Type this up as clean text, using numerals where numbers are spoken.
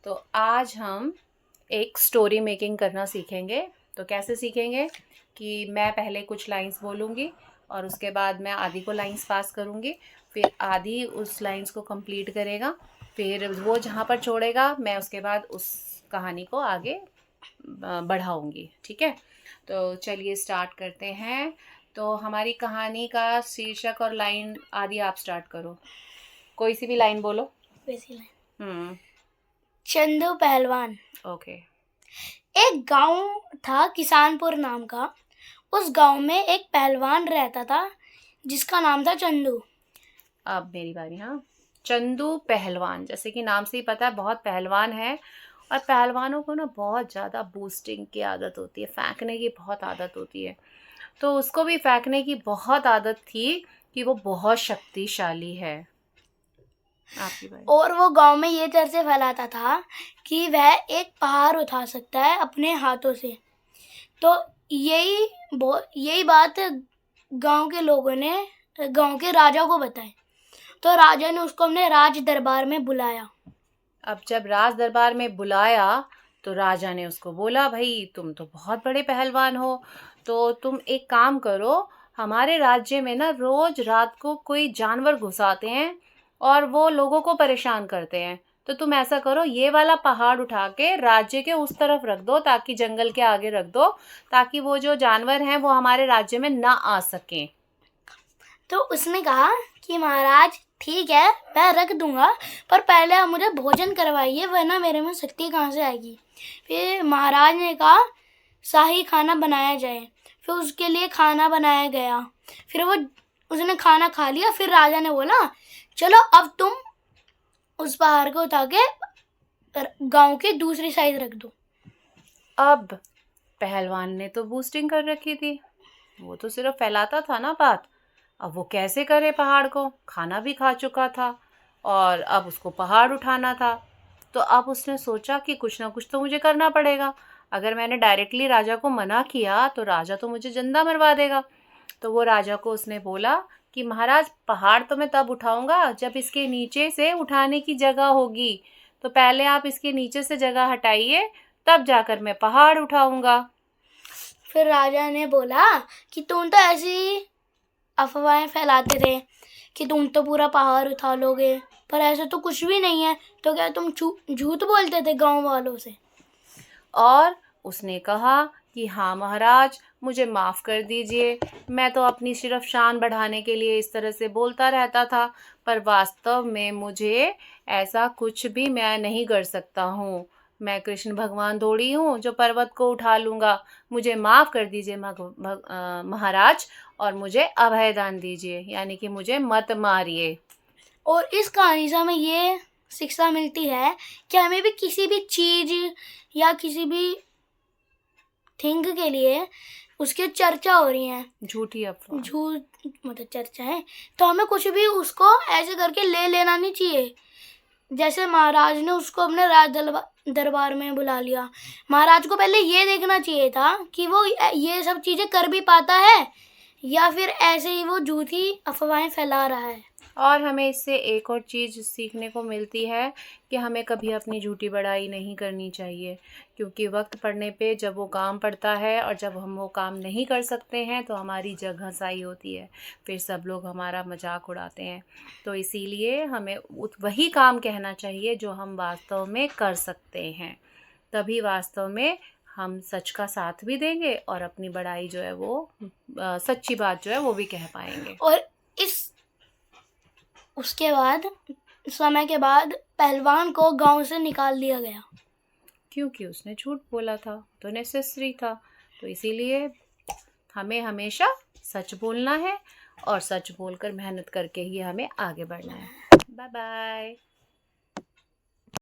तो आज हम एक स्टोरी मेकिंग करना सीखेंगे। तो कैसे सीखेंगे कि मैं पहले कुछ लाइंस बोलूँगी और उसके बाद मैं आदि को लाइंस पास करूँगी, फिर आदि उस लाइंस को कंप्लीट करेगा, फिर वो जहाँ पर छोड़ेगा मैं उसके बाद उस कहानी को आगे बढ़ाऊँगी। ठीक है, तो चलिए स्टार्ट करते हैं। तो हमारी कहानी का शीर्षक और लाइन आदि आप स्टार्ट करो, कोई सी भी लाइन बोलो। चंदू पहलवान। ओके। एक गांव था किसानपुर नाम का। उस गांव में एक पहलवान रहता था जिसका नाम था चंदू। अब मेरी बारी। हाँ, चंदू पहलवान, जैसे कि नाम से ही पता है बहुत पहलवान है। और पहलवानों को ना बहुत ज़्यादा बूस्टिंग की आदत होती है, फेंकने की बहुत आदत होती है। तो उसको भी फेंकने की बहुत आदत थी कि वो बहुत शक्तिशाली है। आपकी बारी। और वो गांव में ये चर्चे फैलाता था कि वह एक पहाड़ उठा सकता है अपने हाथों से। तो यही बात गांव के लोगों ने गांव के राजा को बताई। तो राजा ने उसको अपने राज दरबार में बुलाया। अब जब राज दरबार में बुलाया तो राजा ने उसको बोला, भाई तुम तो बहुत बड़े पहलवान हो, तो तुम एक काम करो, हमारे राज्य में ना रोज रात को कोई जानवर घुस आते हैं और वो लोगों को परेशान करते हैं। तो तुम ऐसा करो, ये वाला पहाड़ उठा के राज्य के उस तरफ रख दो, ताकि जंगल के आगे रख दो, ताकि वो जो जानवर हैं वो हमारे राज्य में ना आ सकें। तो उसने कहा कि महाराज ठीक है, मैं रख दूंगा, पर पहले आप मुझे भोजन करवाइए, वरना मेरे में शक्ति कहाँ से आएगी। फिर महाराज ने कहा शाही खाना बनाया जाए। फिर उसके लिए खाना बनाया गया। फिर उसने खाना खा लिया। फिर राजा ने बोला, चलो अब तुम उस पहाड़ को उठा के गांव की दूसरी साइड रख दो। अब पहलवान ने तो बूस्टिंग कर रखी थी, वो तो सिर्फ फैलाता था ना बात। अब वो कैसे करे, पहाड़ को खाना भी खा चुका था और अब उसको पहाड़ उठाना था। तो अब उसने सोचा कि कुछ ना कुछ तो मुझे करना पड़ेगा। अगर मैंने डायरेक्टली राजा को मना किया तो राजा तो मुझे जिंदा मरवा देगा। तो वो राजा को उसने बोला कि महाराज, पहाड़ तो मैं तब उठाऊंगा जब इसके नीचे से उठाने की जगह होगी। तो पहले आप इसके नीचे से जगह हटाइए, तब जाकर मैं पहाड़ उठाऊंगा। फिर राजा ने बोला कि तुम तो ऐसी अफवाहें फैलाते थे कि तुम तो पूरा पहाड़ उठा लोगे, पर ऐसा तो कुछ भी नहीं है। तो क्या तुम झूठ बोलते थे गांव वालों से? और उसने कहा कि हाँ महाराज, मुझे माफ़ कर दीजिए, मैं तो अपनी सिर्फ शान बढ़ाने के लिए इस तरह से बोलता रहता था, पर वास्तव में मुझे ऐसा कुछ भी मैं नहीं कर सकता हूँ। मैं कृष्ण भगवान थोड़ी हूँ जो पर्वत को उठा लूँगा। मुझे माफ़ कर दीजिए महाराज, और मुझे अभय दान दीजिए, यानी कि मुझे मत मारिए। और इस कहानी से हमें ये शिक्षा मिलती है कि हमें भी किसी भी चीज़ या किसी भी थिंग के लिए उसकी चर्चा हो रही है, झूठी अफवाह, झूठ मतलब चर्चा है, तो हमें कुछ भी उसको ऐसे करके ले लेना नहीं चाहिए। जैसे महाराज ने उसको अपने राज दरबार में बुला लिया। महाराज को पहले ये देखना चाहिए था कि वो ये सब चीज़ें कर भी पाता है या फिर ऐसे ही वो झूठी अफवाहें फैला रहा है। और हमें इससे एक और चीज़ सीखने को मिलती है कि हमें कभी अपनी झूठी बड़ाई नहीं करनी चाहिए, क्योंकि वक्त पड़ने पे जब वो काम पड़ता है और जब हम वो काम नहीं कर सकते हैं तो हमारी जगह घसाई होती है, फिर सब लोग हमारा मजाक उड़ाते हैं। तो इसीलिए हमें वही काम कहना चाहिए जो हम वास्तव में कर सकते हैं, तभी वास्तव में हम सच का साथ भी देंगे और अपनी बड़ाई जो है वो सच्ची बात जो है वो भी कह पाएंगे। और उसके बाद समय के बाद पहलवान को गांव से निकाल दिया गया, क्योंकि उसने झूठ बोला था, तो नेसेसरी था। तो इसीलिए हमें हमेशा सच बोलना है और सच बोलकर मेहनत करके ही हमें आगे बढ़ना है। Bye bye.